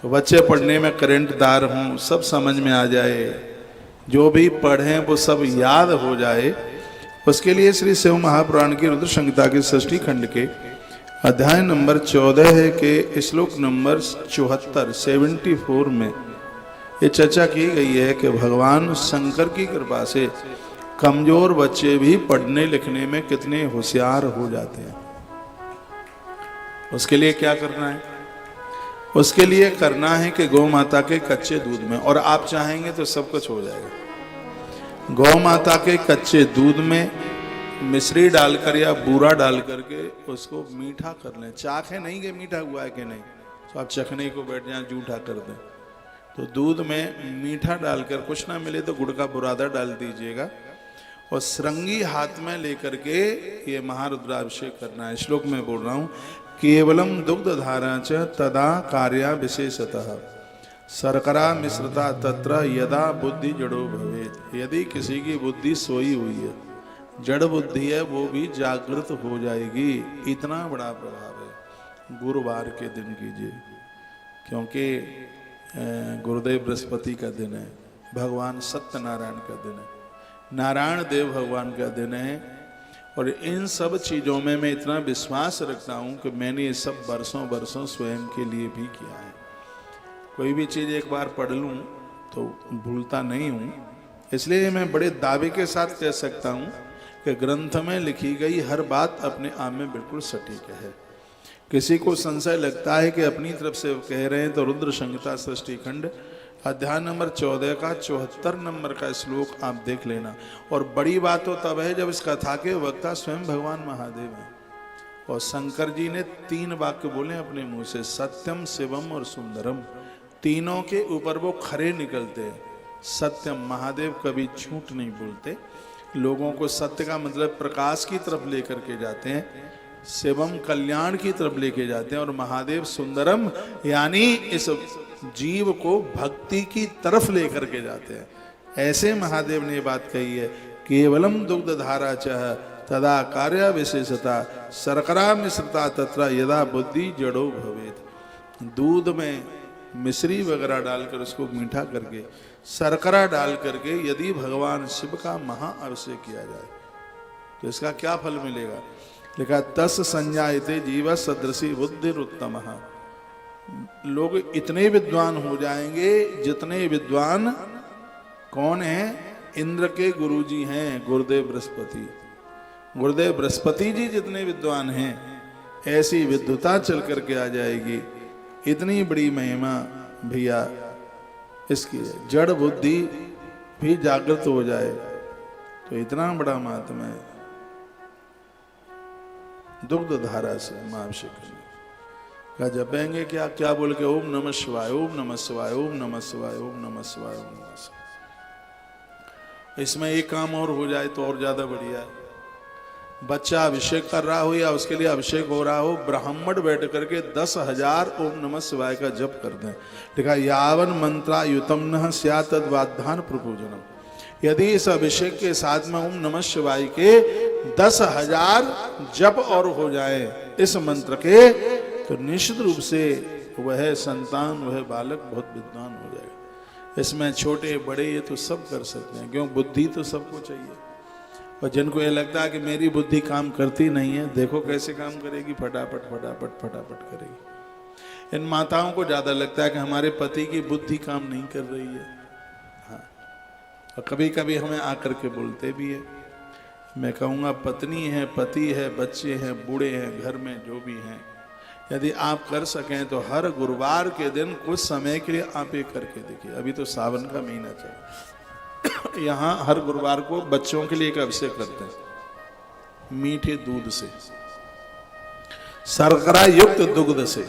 तो बच्चे पढ़ने में करंटदार हों, सब समझ में आ जाए, जो भी पढ़ें वो सब याद हो जाए, उसके लिए श्री शिव महापुराण की रुद्र संहिता के षष्ठी खंड के अध्याय नंबर 14 के श्लोक नंबर 74 में ये चर्चा की गई है कि भगवान शंकर की कृपा से कमजोर बच्चे भी पढ़ने लिखने में कितने होशियार हो जाते हैं। उसके लिए क्या करना है? उसके लिए करना है कि गौ माता के कच्चे दूध में, और आप चाहेंगे तो सब कुछ हो जाएगा, गौ माता के कच्चे दूध में मिश्री डालकर या बूरा डाल करके उसको मीठा कर लें। चाखे नहीं कि मीठा हुआ है कि नहीं, तो आप चखने को बैठ जाए जूठा कर दें। तो दूध में मीठा डालकर, कुछ ना मिले तो गुड़ का बुरादा डाल दीजिएगा, और श्रृंगी हाथ में लेकर के ये महारुद्राभिषेक करना है। श्लोक में बोल रहा हूं, केवलम दुग्ध धारा च तदा कार्या विशेषतः शर्करा मिश्रता तत्र यदा बुद्धि जड़ो भवेत। यदि किसी की बुद्धि सोई हुई है, जड़ बुद्धि है, वो भी जागृत हो जाएगी। इतना बड़ा प्रभाव है। गुरुवार के दिन कीजिए, क्योंकि गुरुदेव बृहस्पति का दिन है, भगवान सत्यनारायण का दिन है, नारायण देव भगवान का दिन है। और इन सब चीज़ों में मैं इतना विश्वास रखता हूँ कि मैंने ये सब बरसों स्वयं के लिए भी किया है। कोई भी चीज़ एक बार पढ़ लूँ तो भूलता नहीं हूँ, इसलिए मैं बड़े दावे के साथ कह सकता हूँ कि ग्रंथ में लिखी गई हर बात अपने आप में बिल्कुल सटीक है। किसी को संशय लगता है कि अपनी तरफ से कह रहे हैं, तो रुद्र संहिता षष्ठी खंड अध्याय नंबर 14 का 74 नंबर का श्लोक आप देख लेना। और बड़ी बात तो तब है जब इस कथा के वक्ता स्वयं भगवान महादेव हैं, और शंकर जी ने 3 वाक्य बोले अपने मुंह से, सत्यम शिवम और सुंदरम। तीनों के ऊपर वो खरे निकलते हैं। सत्यम, महादेव कभी झूठ नहीं बोलते, लोगों को सत्य का मतलब प्रकाश की तरफ लेकर के जाते हैं, शिवम कल्याण की तरफ लेके जाते हैं, और महादेव सुंदरम यानी इस जीव को भक्ति की तरफ लेकर के जाते हैं। ऐसे महादेव ने बात कही है, केवलम दुग्ध धारा चह तदा कार्य विशेषता शर्करा मिश्रता तत्र यदा बुद्धि जड़ो भवेत। दूध में मिश्री वगैरह डालकर उसको मीठा करके, शर्करा डाल करके यदि भगवान शिव का महाअभिषेक किया जाए तो इसका क्या फल मिलेगा? लिखा, तस् संजायते जीव सदृशी बुद्धिरुत्तम। लोग इतने विद्वान हो जाएंगे जितने विद्वान कौन हैं? इंद्र के गुरुजी हैं गुरुदेव बृहस्पति। गुरुदेव बृहस्पति जी जितने विद्वान हैं, ऐसी विद्वता चल करके आ जाएगी। इतनी बड़ी महिमा भैया इसकी है। जड़ बुद्धि भी जागृत हो जाए तो इतना बड़ा महात्मा है। दुग्ध धारा से महाअभिषेक क्या जपेंगे? क्या क्या बोल के? ओम नमः शिवाय, ओम नमः शिवाय, ओम नमः शिवाय, ओम नमः शिवाय, ओम नमः शिवाय। इसमें एक काम और हो जाए तो और ज्यादा बढ़िया है। बच्चा अभिषेक कर रहा हो या उसके लिए अभिषेक हो रहा हो, ब्राह्मण बैठ करके 10,000 ओम नमः शिवाय का जप कर दें। लिखा, यावन मंत्रा युतम न स्यात् तद्वाद्धान प्रपूजनम। यदि इस अभिषेक के साथ में ओम नमः शिवाय के 10,000 जप और हो जाए इस मंत्र के, तो निश्चित रूप से वह संतान, वह बालक बहुत विद्वान हो जाएगा। इसमें छोटे बड़े ये तो सब कर सकते हैं, क्यों? बुद्धि तो सबको चाहिए। और जिनको ये लगता है कि मेरी बुद्धि काम करती नहीं है, देखो कैसे काम करेगी, फटाफट फटाफट फटाफट करेगी। इन माताओं को ज्यादा लगता है कि हमारे पति की बुद्धि काम नहीं कर रही है। हाँ, और कभी कभी हमें आकर के बोलते भी है। मैं कहूँगा, पत्नी है, पति है, बच्चे हैं, बूढ़े हैं, घर में जो भी हैं, यदि आप कर सकें तो हर गुरुवार के दिन कुछ समय के लिए आप ये करके देखिए। अभी तो सावन का महीना चल, यहाँ हर गुरुवार को बच्चों के लिए एक अभिषेक करते हैं, मीठे दूध से, शर्करा युक्त दुग्ध से।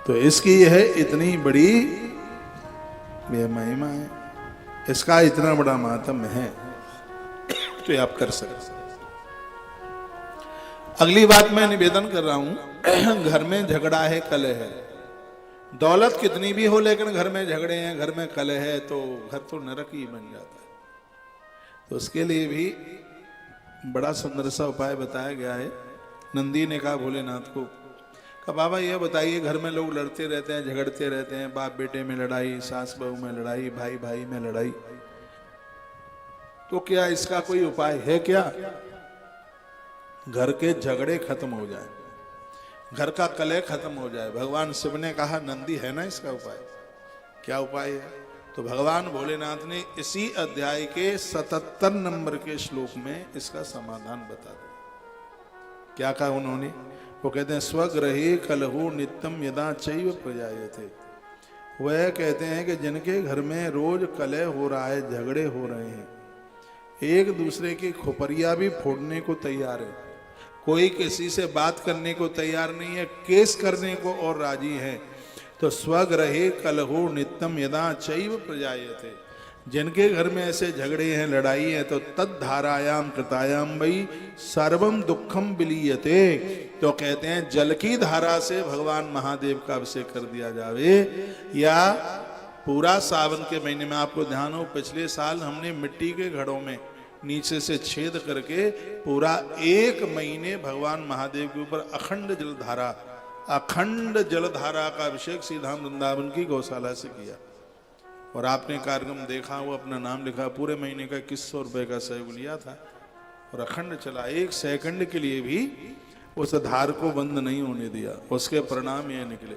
तो इसकी है इतनी बड़ी महिमा है, इसका इतना बड़ा महात्म्य है, तो आप कर सकते। अगली बात मैं निवेदन कर रहा हूं, घर में झगड़ा है, कलह है, दौलत कितनी भी हो लेकिन घर में झगड़े हैं, घर में कलह है, तो घर तो नरक ही बन जाता है। तो उसके लिए भी बड़ा सुंदर सा उपाय बताया गया है। नंदी ने कहा भोलेनाथ को, कहा बाबा ये बताइए, घर में लोग लड़ते रहते हैं, झगड़ते रहते हैं, बाप बेटे में लड़ाई, सास बहू में लड़ाई, भाई भाई में लड़ाई, तो क्या इसका कोई उपाय है क्या? घर के झगड़े खत्म हो जाए, घर का कलह खत्म हो जाए। भगवान शिव ने कहा नंदी है ना इसका उपाय। क्या उपाय है? तो भगवान भोलेनाथ ने इसी अध्याय के 77 नंबर के श्लोक में इसका समाधान बता दिया। क्या कहा उन्होंने? वो कहते हैं स्वगृहे कलहो नित्यम यदा चैव प्रजायते। वह कहते हैं कि जिनके घर में रोज कलह हो रहा है, झगड़े हो रहे हैं, एक दूसरे की खोपड़िया भी फोड़ने को तैयार है, कोई किसी से बात करने को तैयार नहीं है, केस करने को और राजी है, तो स्वगृहे कलहो नित्यम यदा चैव प्रजायते। जिनके घर में ऐसे झगड़े हैं, लड़ाई है, तो तद धारायाम कृतायाम वही सर्वम दुखम विलीयते। तो कहते हैं जल की धारा से भगवान महादेव का अभिषेक कर दिया जावे, या पूरा सावन के महीने में, आपको ध्यान हो पिछले साल हमने मिट्टी के घड़ों में नीचे से छेद करके पूरा 1 महीने भगवान महादेव के ऊपर अखंड जलधारा का अभिषेक सीधाम वृंदावन की गौशाला से किया। और आपने कार्यक्रम देखा, वो अपना नाम लिखा, पूरे महीने का 2100 रुपये का सहयोग लिया था और अखंड चला। 1 सेकंड के लिए भी उस धार को बंद नहीं होने दिया। उसके परिणाम ये निकले।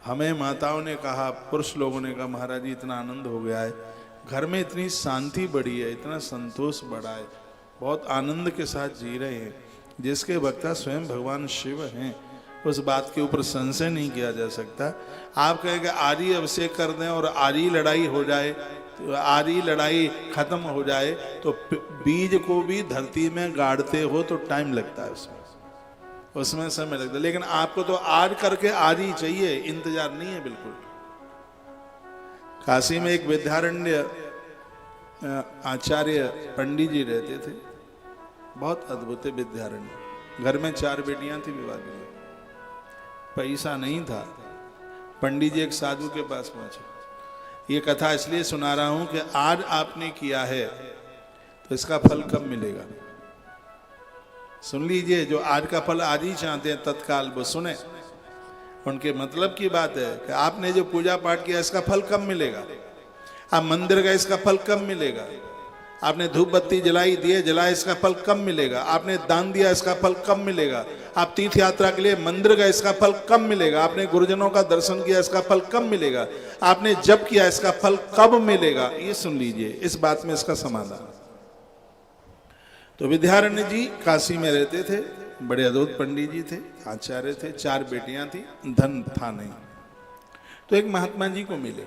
हमें माताओं ने कहा, पुरुष लोगों ने कहा, महाराज जी इतना आनंद हो गया है, घर में इतनी शांति बढ़ी है, इतना संतोष बढ़ा है, बहुत आनंद के साथ जी रहे हैं। जिसके वक्ता स्वयं भगवान शिव हैं, उस बात के ऊपर संशय नहीं किया जा सकता। आप कहेंगे आरी अभिषेक कर दें और आरी लड़ाई हो जाए, तो आरी लड़ाई खत्म हो जाए, तो बीज को भी धरती में गाड़ते हो तो टाइम लगता है, उसमें समय लगता है। लेकिन आपको तो आज करके आज ही चाहिए, इंतजार नहीं है बिल्कुल। काशी में एक विद्यारण्य आचार्य पंडित जी रहते थे, बहुत अद्भुत विद्यारण्य। घर में 4 बेटियां थी, विवाह के लिए पैसा नहीं था। पंडित जी एक साधु के पास पहुंचे। ये कथा इसलिए सुना रहा हूं कि आज आपने किया है तो इसका फल कब मिलेगा, सुन लीजिए। जो आज का फल आज ही चाहते हैं तत्काल, वो सुने, उनके मतलब की बात है कि आपने जो पूजा पाठ किया इसका फल कब मिलेगा, आप मंदिर गए इसका फल कब मिलेगा, आपने धूप बत्ती जलाई, दिए जलाए, इसका फल कब मिलेगा, आपने दान दिया इसका फल कब मिलेगा, आप तीर्थ यात्रा के लिए मंदिर गए इसका फल कब मिलेगा, आपने गुरुजनों का दर्शन किया इसका फल कब मिलेगा, आपने जप किया इसका फल कब मिलेगा, ये सुन लीजिए। इस बात में इसका समाधान। तो विद्यारण्य जी काशी में रहते थे, बड़े अद्भुत पंडित जी थे, आचार्य थे, 4 बेटियां थी, धन था नहीं। तो एक महात्मा जी को मिले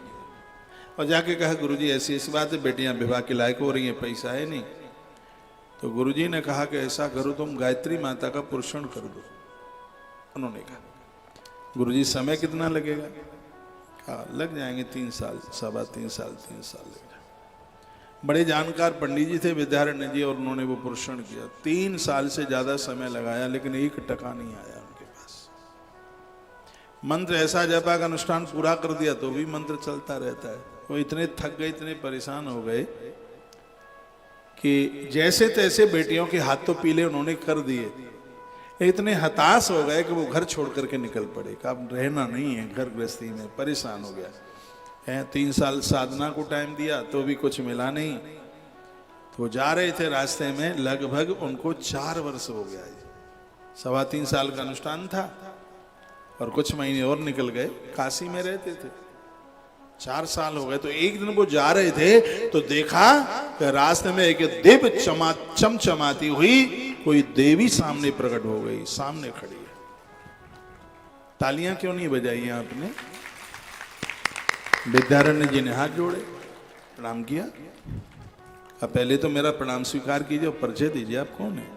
और जाके कहा गुरुजी ऐसी ऐसी बात है, बेटियां विवाह के लायक हो रही हैं, पैसा है नहीं। तो गुरुजी ने कहा कि ऐसा करो, तुम गायत्री माता का पुरुषण कर दो। उन्होंने कहा गुरुजी समय कितना लगेगा? कहा लग जाएंगे 3 साल, 3.25 साल, 3 साल लग जाए। बड़े जानकार पंडित जी थे विद्यारण्य जी, और उन्होंने वो पुरुषण किया। 3 साल से ज्यादा समय लगाया, लेकिन 1 टका नहीं आया उनके पास। मंत्र ऐसा जपा का अनुष्ठान पूरा कर दिया तो भी मंत्र चलता रहता है। वो इतने थक गए, इतने परेशान हो गए कि जैसे तैसे बेटियों के हाथ तो पीले उन्होंने कर दिए। इतने हताश हो गए कि वो घर छोड़ करके निकल पड़े, कि अब रहना नहीं है घर गृहस्थी में, परेशान हो गया है। 3 साल साधना को टाइम दिया तो भी कुछ मिला नहीं। तो वो जा रहे थे, रास्ते में लगभग उनको 4 वर्ष हो गया। 3.25 साल का अनुष्ठान था और कुछ महीने और निकल गए। काशी में रहते थे, 4 साल हो गए। तो एक दिन वो जा रहे थे तो देखा कि रास्ते में एक दिव्य चमचमाती हुई कोई देवी सामने प्रकट हो गई, सामने खड़ी है। तालियां क्यों नहीं बजाई आपने? विद्यारण्य जी ने हाथ जोड़े, प्रणाम किया। अब पहले तो मेरा प्रणाम स्वीकार कीजिए और परिचय दीजिए, आप कौन है?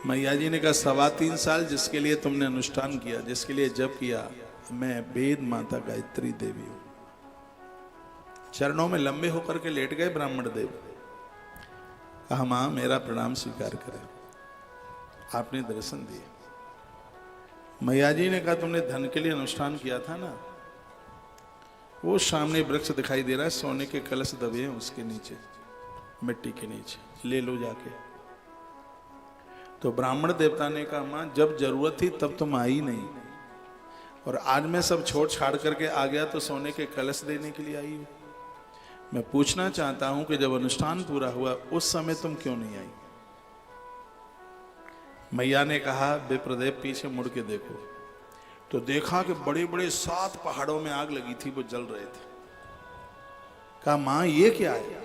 मैया जी ने कहा 3.25 साल जिसके लिए तुमने अनुष्ठान किया, जिसके लिए जप किया, मैं वेद माता गायत्री देवी हूं। चरणों में लंबे होकर के लेट गए ब्राह्मण देव। कहा मां मेरा प्रणाम स्वीकार करें। आपने दर्शन दिए। मैया जी ने कहा तुमने धन के लिए अनुष्ठान किया था ना, वो सामने वृक्ष दिखाई दे रहा है, सोने के कलश दबे हैं उसके नीचे, मिट्टी के नीचे, ले लो जाके। तो ब्राह्मण देवता ने कहा, माँ जब जरूरत थी तब तुम आई नहीं, और आज मैं सब छोड़ छाड़ करके आ गया तो सोने के कलश देने के लिए आई हूँ। मैं पूछना चाहता हूं कि जब अनुष्ठान पूरा हुआ उस समय तुम क्यों नहीं आई? मैया ने कहा, विप्रदेव पीछे मुड़ के देखो। तो देखा कि बड़े बड़े 7 पहाड़ों में आग लगी थी, वो जल रहे थे। कहा, मां ये क्या है?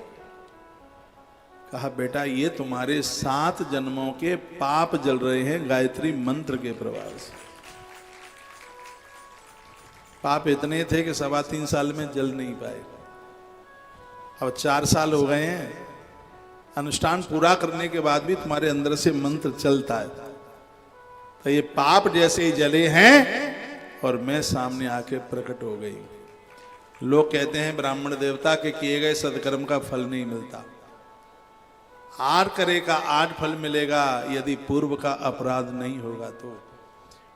कहा, बेटा ये तुम्हारे 7 जन्मों के पाप जल रहे हैं गायत्री मंत्र के प्रभाव से। पाप इतने थे कि 3.25 साल में जल नहीं पाए। अब 4 साल हो गए हैं, अनुष्ठान पूरा करने के बाद भी तुम्हारे अंदर से मंत्र चलता है। तो ये पाप जैसे ही जले हैं और मैं सामने आके प्रकट हो गई। लोग कहते हैं ब्राह्मण देवता के किए गए सत्कर्म का फल नहीं मिलता। आर करे का 8 फल मिलेगा यदि पूर्व का अपराध नहीं होगा तो,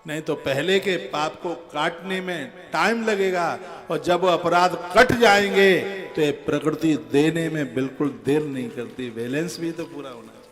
नहीं तो पहले के पाप को काटने में टाइम लगेगा, और जब वो अपराध कट जाएंगे तो ये प्रकृति देने में बिल्कुल देर नहीं करती। बैलेंस भी तो पूरा होना है।